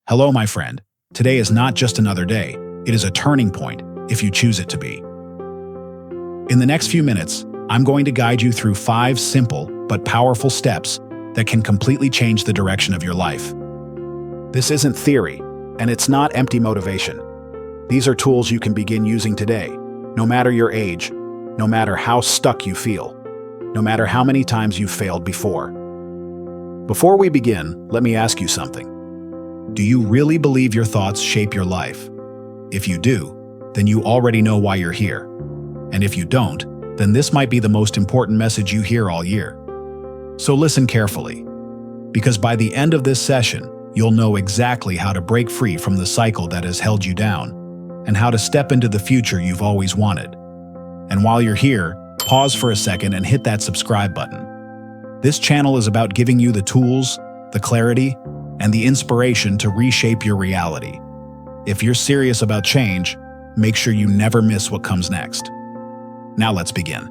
Hello, my friend. Today is not just another day, it is a turning point if you choose it to be. In the next few minutes, I'm going to guide you through 5 simple but powerful steps that can completely change the direction of your life. This isn't theory, and it's not empty motivation. These are tools you can begin using today, no matter your age, no matter how stuck you feel, no matter how many times you've failed before. Before we begin, let me ask you something. Do you really believe your thoughts shape your life? If you do, then you already know why you're here. And if you don't, then this might be the most important message you hear all year. So listen carefully, because by the end of this session, you'll know exactly how to break free from the cycle that has held you down, and how to step into the future you've always wanted. And while you're here, pause for a second and hit that subscribe button. This channel is about giving you the tools, the clarity, and the inspiration to reshape your reality. If you're serious about change, make sure you never miss what comes next. Now let's begin.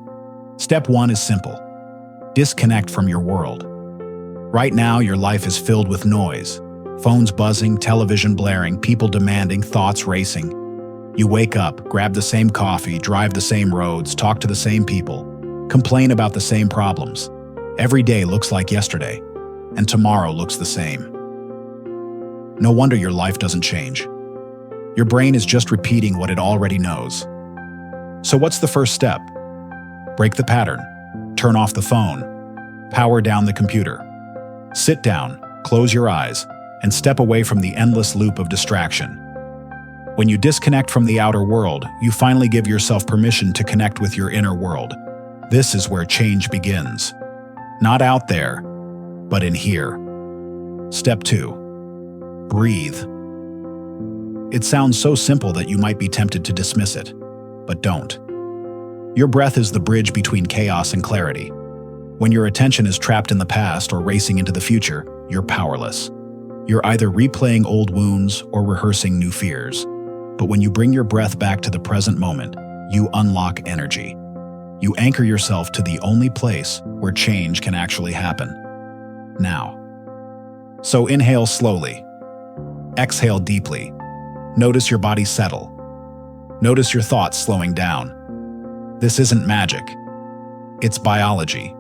Step 1 is simple. Disconnect from your world. Right now, your life is filled with noise. Phones buzzing, television blaring, people demanding, thoughts racing. You wake up, grab the same coffee, drive the same roads, talk to the same people, complain about the same problems. Every day looks like yesterday, and tomorrow looks the same. No wonder your life doesn't change. Your brain is just repeating what it already knows. So what's the first step? Break the pattern. Turn off the phone. Power down the computer. Sit down, close your eyes, and step away from the endless loop of distraction. When you disconnect from the outer world, you finally give yourself permission to connect with your inner world. This is where change begins. Not out there, but in here. Step 2. Breathe. It sounds so simple that you might be tempted to dismiss it, but don't. Your breath is the bridge between chaos and clarity. When your attention is trapped in the past or racing into the future, you're powerless. You're either replaying old wounds or rehearsing new fears. But when you bring your breath back to the present moment, you unlock energy. You anchor yourself to the only place where change can actually happen. Now. So inhale slowly. Exhale deeply. Notice your body settle. Notice your thoughts slowing down. This isn't magic. It's biology.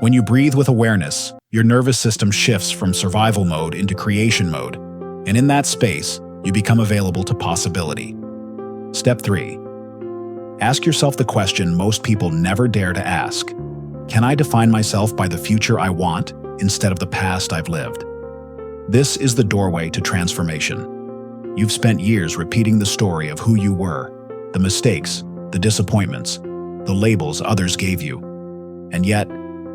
When you breathe with awareness, your nervous system shifts from survival mode into creation mode, and in that space, you become available to possibility. Step 3. Ask yourself the question most people never dare to ask. Can I define myself by the future I want instead of the past I've lived? This is the doorway to transformation. You've spent years repeating the story of who you were, the mistakes, the disappointments, the labels others gave you. And yet,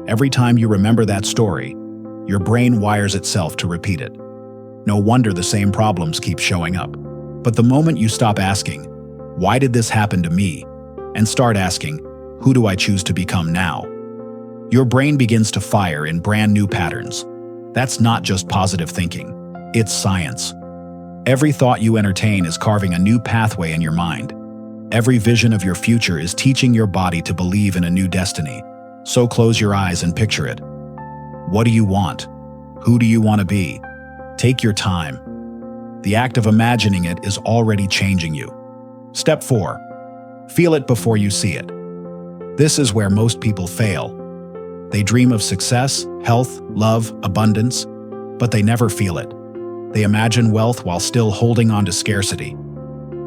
every time you remember that story, your brain wires itself to repeat it. No wonder the same problems keep showing up. But the moment you stop asking, "Why did this happen to me?" and start asking, "Who do I choose to become now?" your brain begins to fire in brand new patterns. That's not just positive thinking, it's science. Every thought you entertain is carving a new pathway in your mind. Every vision of your future is teaching your body to believe in a new destiny. So close your eyes and picture it. What do you want? Who do you want to be? Take your time. The act of imagining it is already changing you. Step 4. Feel it before you see it. This is where most people fail. They dream of success, health, love, abundance, but they never feel it. They imagine wealth while still holding on to scarcity.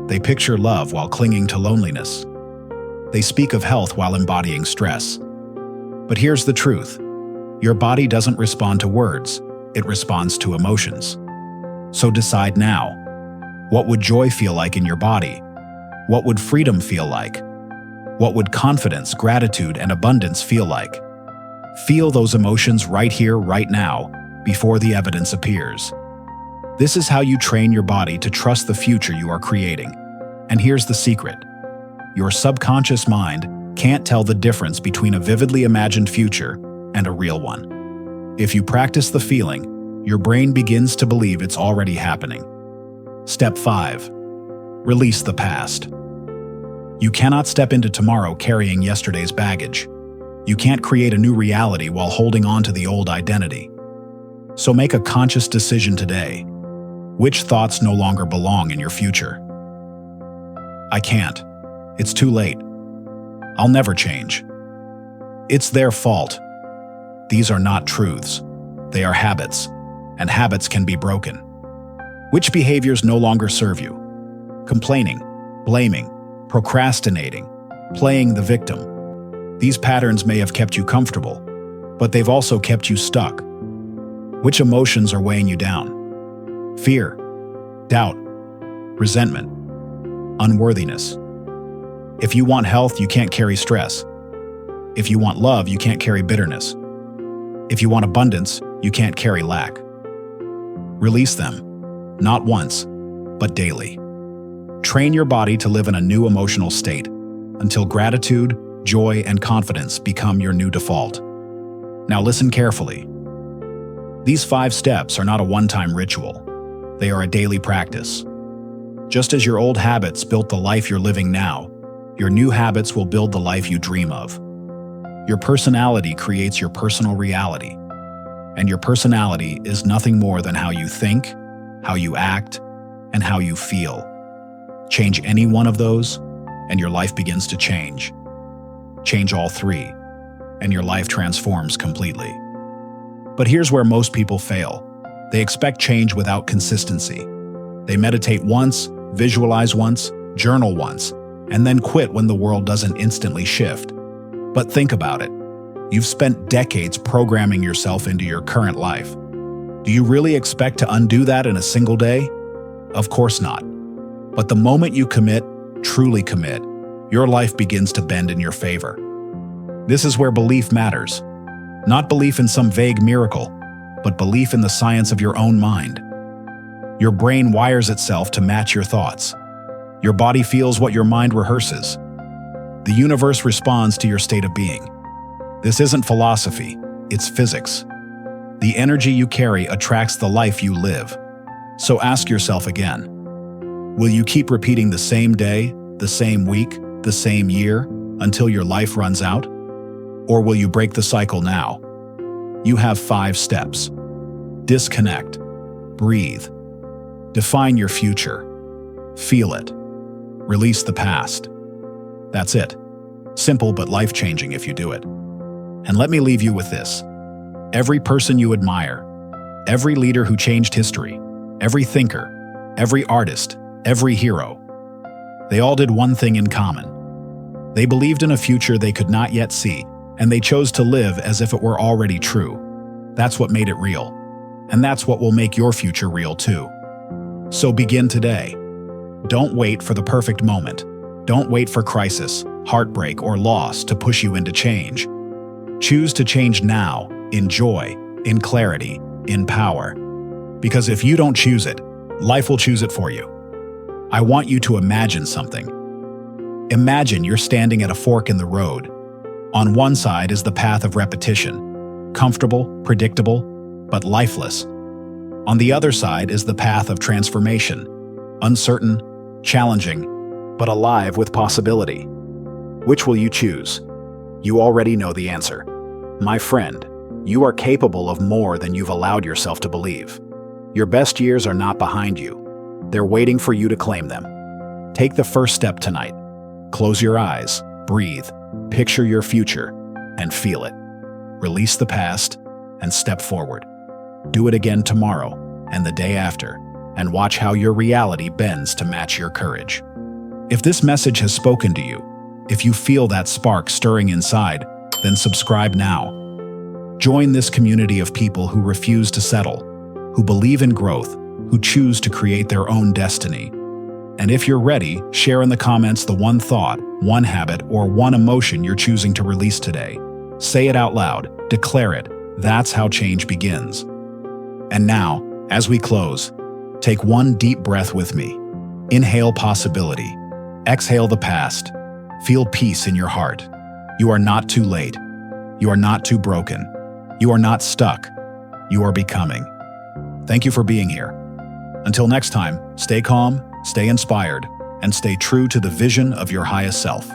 They picture love while clinging to loneliness. They speak of health while embodying stress. But here's the truth. Your body doesn't respond to words, it responds to emotions. So decide now. What would joy feel like in your body? What would freedom feel like? What would confidence, gratitude, and abundance feel like? Feel those emotions right here, right now, before the evidence appears. This is how you train your body to trust the future you are creating. And here's the secret. Your subconscious mind can't tell the difference between a vividly imagined future and a real one. If you practice the feeling, your brain begins to believe it's already happening. Step 5. Release the past. You cannot step into tomorrow carrying yesterday's baggage. You can't create a new reality while holding on to the old identity. So make a conscious decision today. Which thoughts no longer belong in your future? I can't. It's too late. I'll never change. It's their fault. These are not truths. They are habits, and habits can be broken. Which behaviors no longer serve you? Complaining, blaming, procrastinating, playing the victim. These patterns may have kept you comfortable, but they've also kept you stuck. Which emotions are weighing you down? Fear, doubt, resentment, unworthiness. If you want health, you can't carry stress. If you want love, you can't carry bitterness. If you want abundance, you can't carry lack. Release them, not once, but daily. Train your body to live in a new emotional state until gratitude, joy, and confidence become your new default. Now listen carefully. These 5 steps are not a one-time ritual. They are a daily practice. Just as your old habits built the life you're living now, your new habits will build the life you dream of. Your personality creates your personal reality, and your personality is nothing more than how you think, how you act, and how you feel. Change any one of those, and your life begins to change. Change all 3, and your life transforms completely. But here's where most people fail. They expect change without consistency. They meditate once, visualize once, journal once, and then quit when the world doesn't instantly shift. But think about it. You've spent decades programming yourself into your current life. Do you really expect to undo that in a single day? Of course not. But the moment you commit, truly commit, your life begins to bend in your favor. This is where belief matters. Not belief in some vague miracle, but belief in the science of your own mind. Your brain wires itself to match your thoughts. Your body feels what your mind rehearses. The universe responds to your state of being. This isn't philosophy, it's physics. The energy you carry attracts the life you live. So ask yourself again, will you keep repeating the same day, the same week, the same year, until your life runs out? Or will you break the cycle now? You have 5 steps. Disconnect. Breathe. Define your future. Feel it. Release the past. That's it. Simple but life-changing if you do it. And let me leave you with this. Every person you admire, every leader who changed history, every thinker, every artist, every hero, they all did one thing in common. They believed in a future they could not yet see, and they chose to live as if it were already true. That's what made it real. And that's what will make your future real too. So begin today. Don't wait for the perfect moment. Don't wait for crisis, heartbreak, or loss to push you into change. Choose to change now, in joy, in clarity, in power. Because if you don't choose it, life will choose it for you. I want you to imagine something. Imagine you're standing at a fork in the road. On one side is the path of repetition, comfortable, predictable, but lifeless. On the other side is the path of transformation, uncertain, challenging, but alive with possibility. Which will you choose? You already know the answer. My friend, you are capable of more than you've allowed yourself to believe. Your best years are not behind you. They're waiting for you to claim them. Take the first step tonight. Close your eyes, breathe, picture your future, and feel it. Release the past and step forward. Do it again tomorrow and the day after, and watch how your reality bends to match your courage. If this message has spoken to you, if you feel that spark stirring inside, then subscribe now. Join this community of people who refuse to settle, who believe in growth, who choose to create their own destiny. And if you're ready, share in the comments the one thought, one habit, or one emotion you're choosing to release today. Say it out loud, declare it. That's how change begins. And now, as we close, take one deep breath with me. Inhale possibility. Exhale the past. Feel peace in your heart. You are not too late. You are not too broken. You are not stuck. You are becoming. Thank you for being here. Until next time, stay calm, stay inspired, and stay true to the vision of your highest self.